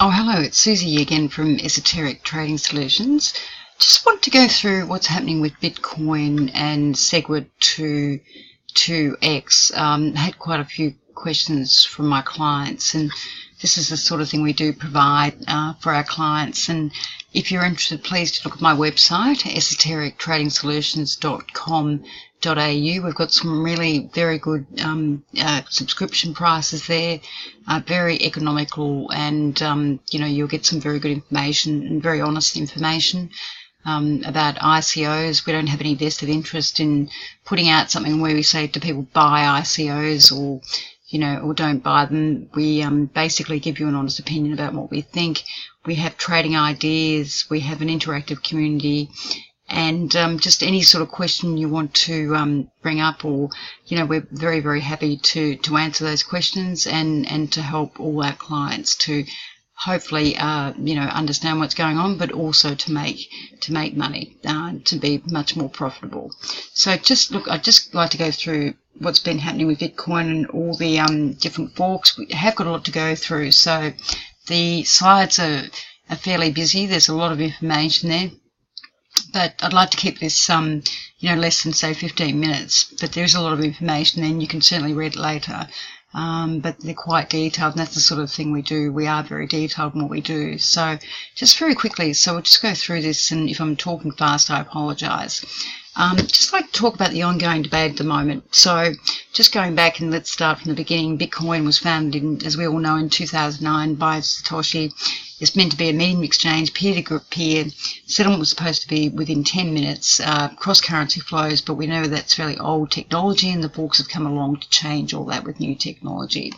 Oh, hello, it's Susie again from Esoteric Trading Solutions. Just want to go through what's happening with Bitcoin and SegWit 2x. Had quite a few questions from my clients, and this is the sort of thing we do provide for our clients. And if you're interested, please look at my website, esoterictradingsolutions.com.au. We've got some really very good subscription prices there, very economical, and you'll get some very good information and very honest information about ICOs. We don't have any vested interest in putting out something where we say to people buy ICOs or don't buy them. We basically give you an honest opinion about what we think. We have trading ideas, we have an interactive community, and just any sort of question you want to bring up, or we're very, very happy to answer those questions and to help all our clients to hopefully understand what's going on, but also to make money, to be much more profitable. So I'd just like to go through what's been happening with Bitcoin and all the different forks. We have got a lot to go through, so the slides are fairly busy. There's a lot of information there, but I'd like to keep this less than say 15 minutes. But there's a lot of information, and you can certainly read it later. But they're quite detailed, and that's the sort of thing we do. We are very detailed in what we do. So just very quickly, so we'll just go through this, and if I'm talking fast, I apologise. Just like to talk about the ongoing debate at the moment. So just going back, and let's start from the beginning. Bitcoin was founded, as we all know, in 2009 by Satoshi. It's meant to be a medium exchange, peer-to-peer. Settlement was supposed to be within 10 minutes, cross-currency flows, but we know that's fairly old technology, and the forks have come along to change all that with new technology.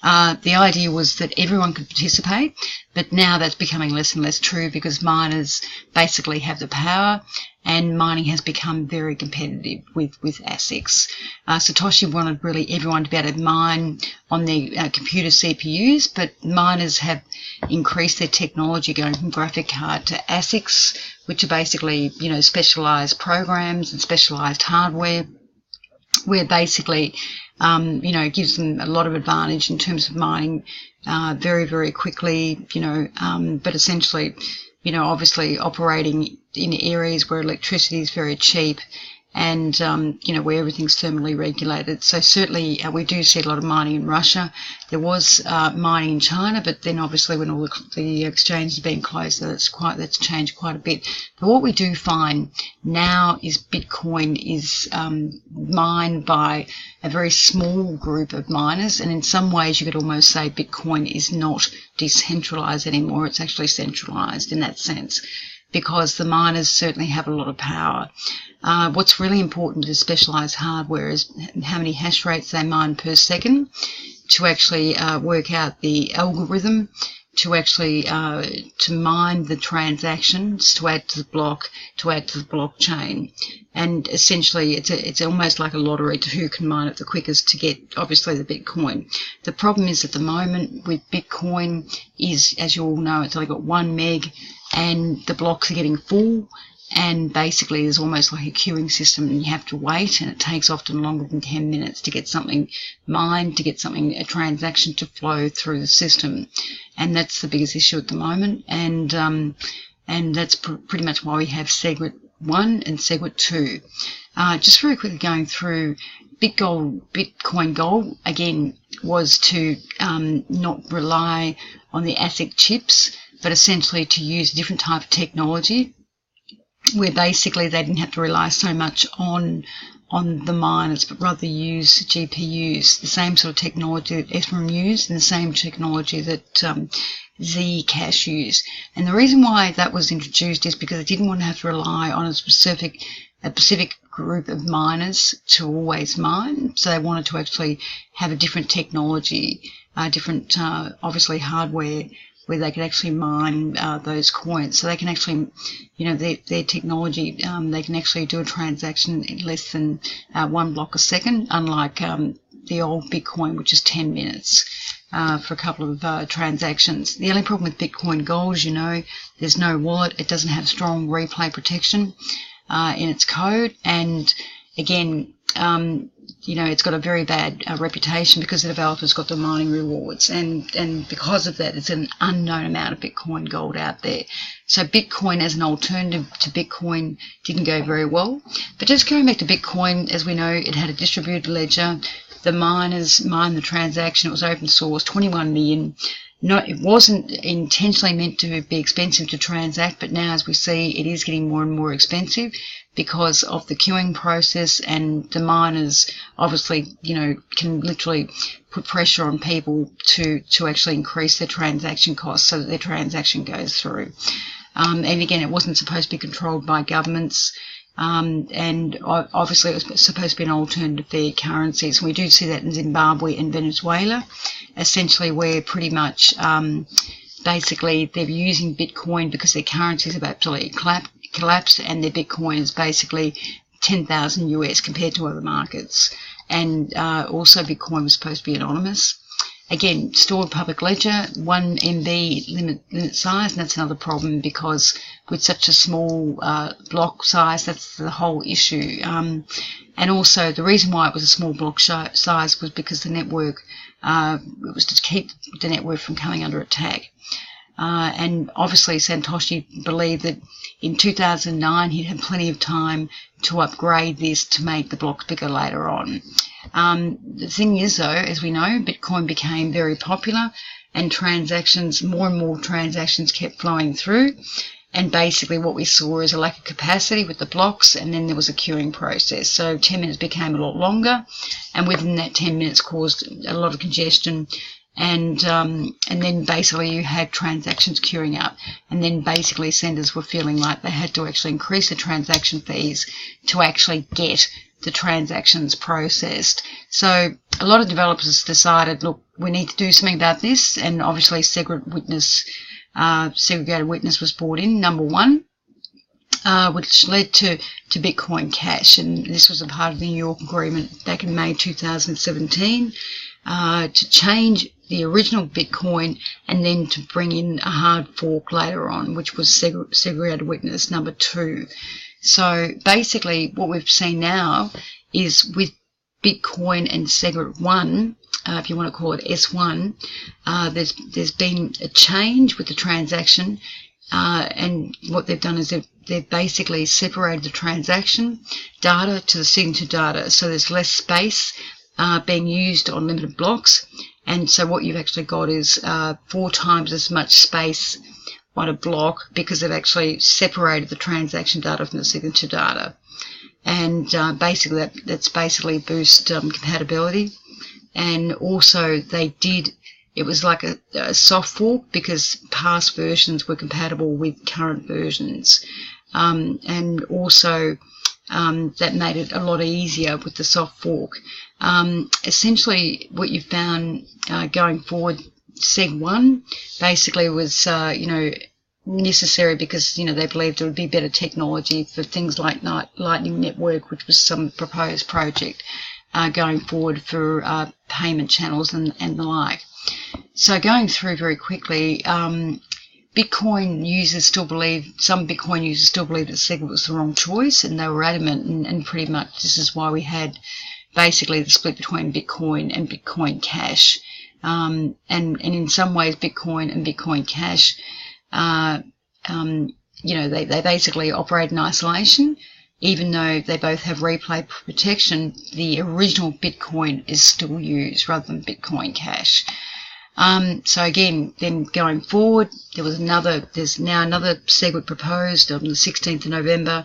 The idea was that everyone could participate, but now that's becoming less and less true because miners basically have the power, and mining has become very competitive with ASICs. Satoshi wanted really everyone to be able to mine on their computer CPUs, but miners have increased their technology, going from graphic card to ASICs, which are basically specialized programs and specialized hardware, where basically gives them a lot of advantage in terms of mining very, very quickly, but essentially, obviously operating in areas where electricity is very cheap, and where everything's thermally regulated. So certainly we do see a lot of mining in Russia. There was mining in China, but then obviously when all the exchanges have been closed, that's changed quite a bit. But what we do find now is Bitcoin is mined by a very small group of miners, and in some ways you could almost say Bitcoin is not decentralized anymore. It's actually centralized in that sense, because the miners certainly have a lot of power. What's really important with specialized hardware is how many hash rates they mine per second to actually work out the algorithm, to actually to mine the transactions, to add to the blockchain. And essentially it's almost like a lottery to who can mine it the quickest to get obviously the Bitcoin. The problem is at the moment with Bitcoin is, as you all know, it's only got 1 meg, and the blocks are getting full, and basically there's almost like a queuing system, and you have to wait, and it takes often longer than 10 minutes to get something mined, to get a transaction to flow through the system. And that's the biggest issue at the moment, and that's pretty much why we have SegWit 1 and SegWit 2. Just very quickly going through Bitcoin goal, again, was to not rely on the ASIC chips, but essentially to use a different type of technology, where basically they didn't have to rely so much on the miners, but rather use GPUs, the same sort of technology that Ethereum used and the same technology that Zcash used. And the reason why that was introduced is because they didn't want to have to rely on a specific group of miners to always mine. So they wanted to actually have a different technology, different obviously hardware, where they could actually mine those coins. So they can actually, their technology, they can actually do a transaction in less than 1 block a second, unlike the old Bitcoin, which is 10 minutes for a couple of transactions. The only problem with Bitcoin Gold is, there's no wallet. It doesn't have strong replay protection in its code, and again, you know, it's got a very bad reputation because the developers got the mining rewards, and because of that, there's an unknown amount of Bitcoin gold out there. So Bitcoin as an alternative to Bitcoin didn't go very well. But just going back to Bitcoin, as we know, it had a distributed ledger. The miners mined the transaction. It was open source, 21 million. No, it wasn't intentionally meant to be expensive to transact, but now, as we see, it is getting more and more expensive because of the queuing process, and the miners obviously, you know, can literally put pressure on people to actually increase their transaction costs so that their transaction goes through. And again, it wasn't supposed to be controlled by governments. And obviously it was supposed to be an alternative fair currencies. We do see that in Zimbabwe and Venezuela, essentially, where pretty much basically they're using Bitcoin because their currencies have absolutely collapsed, and their Bitcoin is basically 10,000 US compared to other markets. And also Bitcoin was supposed to be anonymous. Again, stored public ledger, 1 MB limit size, and that's another problem because with such a small block size, that's the whole issue. And also the reason why it was a small block size was because the network, it was to keep the network from coming under attack. And obviously Satoshi believed that in 2009 he'd had plenty of time to upgrade this to make the blocks bigger later on. The thing is, though, as we know, Bitcoin became very popular, and transactions, more and more transactions kept flowing through, and basically what we saw is a lack of capacity with the blocks, and then there was a queuing process. So 10 minutes became a lot longer, and within that 10 minutes caused a lot of congestion. And then basically you had transactions queuing up, and then basically senders were feeling like they had to actually increase the transaction fees to actually get the transactions processed. So a lot of developers decided, look, we need to do something about this, and obviously segregated witness was brought in, number one, which led to Bitcoin Cash, and this was a part of the New York Agreement back in May 2017 to change the original Bitcoin and then to bring in a hard fork later on, which was segregated witness number 2. So basically what we've seen now is with Bitcoin and Segwit 1, if you want to call it S1, there's been a change with the transaction, and what they've done is they've basically separated the transaction data to the signature data, so there's less space being used on limited blocks, and so what you've actually got is 4 times as much space on a block because they've actually separated the transaction data from the signature data. And basically that's basically boost compatibility. And also it was like a soft fork because past versions were compatible with current versions. And also that made it a lot easier with the soft fork. Essentially what you found going forward, Seg 1 basically was, necessary because, they believed it would be better technology for things like Lightning Network, which was some proposed project going forward for payment channels and the like. So going through very quickly, Bitcoin users still believe that Segwit was the wrong choice, and they were adamant, and pretty much this is why we had basically the split between Bitcoin and Bitcoin Cash. And in some ways Bitcoin and Bitcoin Cash, they basically operate in isolation. Even though they both have replay protection, the original Bitcoin is still used rather than Bitcoin Cash. So again, then going forward, there's now another Segwit proposed on the 16th of November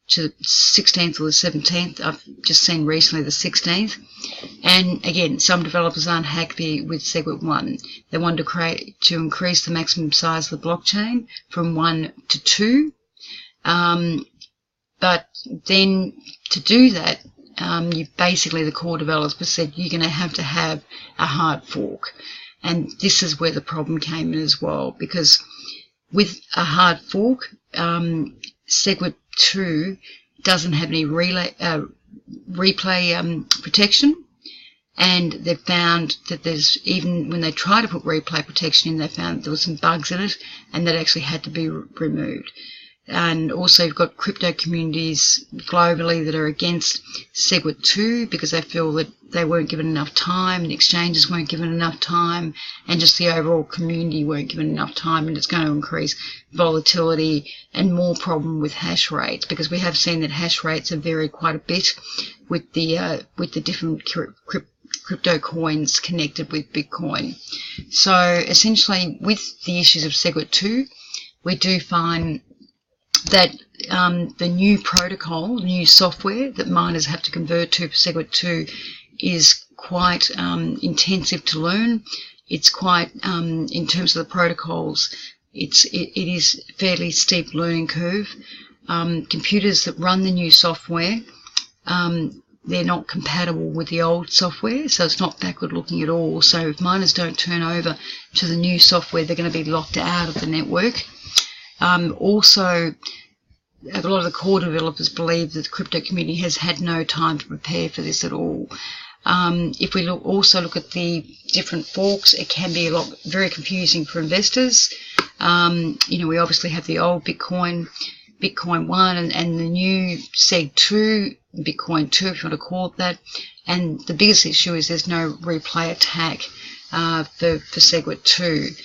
to the 16th or the 17th. I've just seen recently the 16th. And again, some developers aren't happy with Segwit 1. They want to increase the maximum size of the blockchain from 1 to 2. But then to do that, the core developers said you're going to have a hard fork. And this is where the problem came in as well, because with a hard fork, Segwit 2 doesn't have any replay protection, and they've found that even when they try to put replay protection in, they found there were some bugs in it, and that actually had to be removed. And also you've got crypto communities globally that are against SegWit2 because they feel that they weren't given enough time, the exchanges weren't given enough time, and just the overall community weren't given enough time, and it's going to increase volatility and more problem with hash rates, because we have seen that hash rates have varied quite a bit with the different crypto coins connected with Bitcoin. So essentially with the issues of SegWit2, we do find that the new protocol, new software that miners have to convert to for SegWit2 is quite intensive to learn. It's quite, in terms of the protocols, it is fairly steep learning curve. Computers that run the new software, they're not compatible with the old software, so it's not backward looking at all. So if miners don't turn over to the new software, they're going to be locked out of the network. Also, a lot of the core developers believe that the crypto community has had no time to prepare for this at all. If we also look at the different forks, it can be very confusing for investors. We obviously have the old Bitcoin 1 and the new Seg2, Bitcoin 2 if you want to call it that. And the biggest issue is there's no replay attack for SegWit2.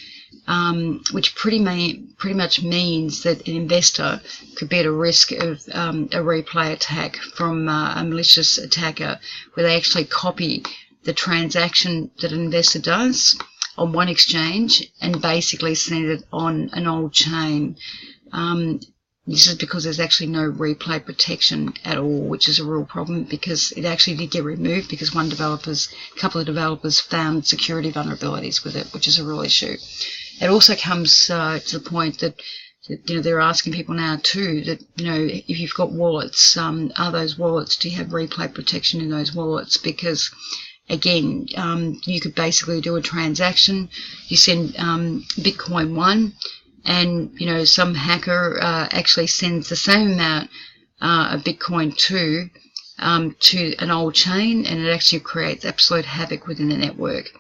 Which pretty much means that an investor could be at a risk of a replay attack from a malicious attacker, where they actually copy the transaction that an investor does on one exchange and basically send it on an old chain. This is because there's actually no replay protection at all, which is a real problem, because it actually did get removed because a couple of developers found security vulnerabilities with it, which is a real issue. It also comes to the point that they're asking people now too that if you've got wallets, are those wallets, do you have replay protection in those wallets? Because again, you could basically do a transaction, you send Bitcoin 1, and some hacker actually sends the same amount of Bitcoin 2 to an old chain, and it actually creates absolute havoc within the network.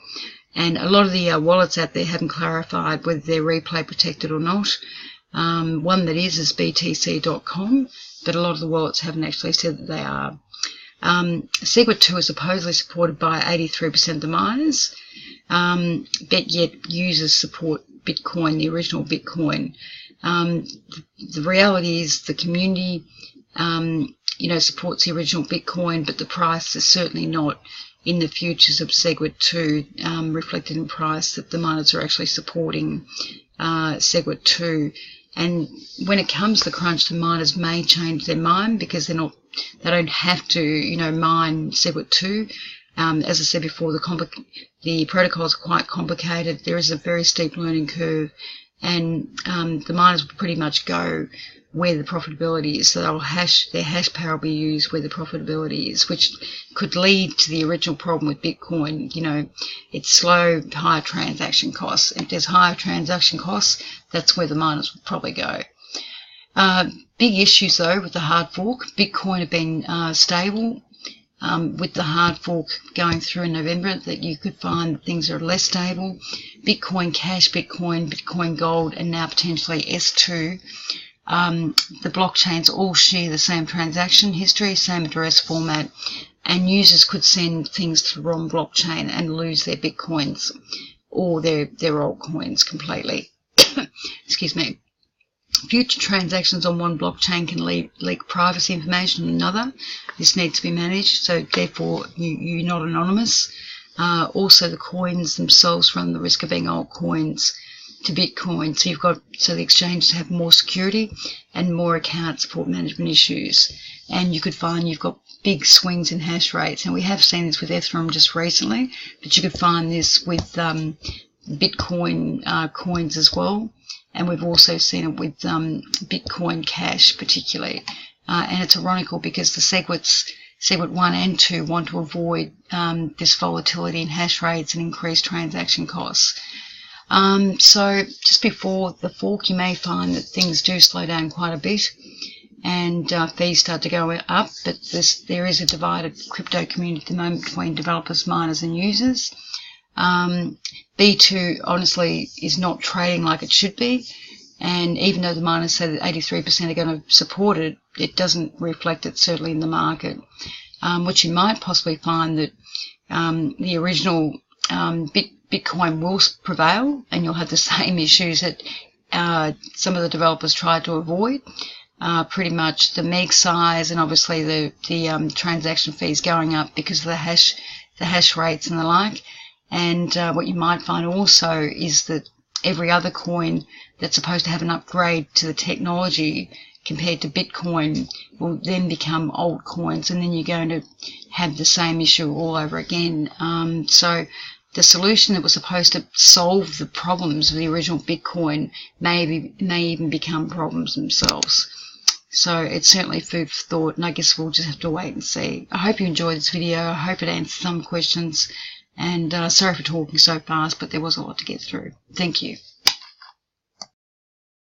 And a lot of the wallets out there haven't clarified whether they're replay protected or not. One that is btc.com, but a lot of the wallets haven't actually said that they are. SegWit2 is supposedly supported by 83% of the miners, but yet users support Bitcoin, the original Bitcoin. The reality is the community, supports the original Bitcoin, but the price is certainly not in the futures of SegWit2 reflected in price that the miners are actually supporting SegWit2. And when it comes to the crunch, the miners may change their mind because they don't have to, mine SegWit2. As I said before, the protocols are quite complicated. There is a very steep learning curve, and the miners will pretty much go where the profitability is. So their hash power will be used where the profitability is, which could lead to the original problem with Bitcoin. It's slow, higher transaction costs. If there's higher transaction costs, that's where the miners will probably go. Big issues though with the hard fork. Bitcoin have been stable. With the hard fork going through in November, that you could find that things are less stable. Bitcoin Cash, Bitcoin Gold, and now potentially S2. The blockchains all share the same transaction history, same address format, and users could send things to the wrong blockchain and lose their Bitcoins or their altcoins completely. Excuse me. Future transactions on one blockchain can leak privacy information on another. This needs to be managed, so therefore you're not anonymous. Also, the coins themselves run the risk of being altcoins to Bitcoin, so the exchanges have more security and more account support management issues. And you could find you've got big swings in hash rates, and we have seen this with Ethereum just recently, but you could find this with Bitcoin coins as well. And we've also seen it with Bitcoin Cash particularly. And it's ironical because the SegWit 1 and 2 want to avoid this volatility in hash rates and increased transaction costs. So just before the fork, you may find that things do slow down quite a bit and fees start to go up, but there is a divided crypto community at the moment between developers, miners and users. B2 honestly is not trading like it should be, And even though the miners say that 83% are going to support it, it doesn't reflect it certainly in the market. Which you might possibly find that the original Bitcoin will prevail, and you'll have the same issues that some of the developers tried to avoid. Pretty much the meg size, and obviously the transaction fees going up because of the hash rates and the like. And what you might find also is that every other coin that's supposed to have an upgrade to the technology compared to Bitcoin will then become old coins, and then you're going to have the same issue all over again. So the solution that was supposed to solve the problems of the original Bitcoin may even become problems themselves. So it's certainly food for thought, and I guess we'll just have to wait and see. I hope you enjoyed this video. I hope it answered some questions, and sorry for talking so fast, but there was a lot to get through. Thank you.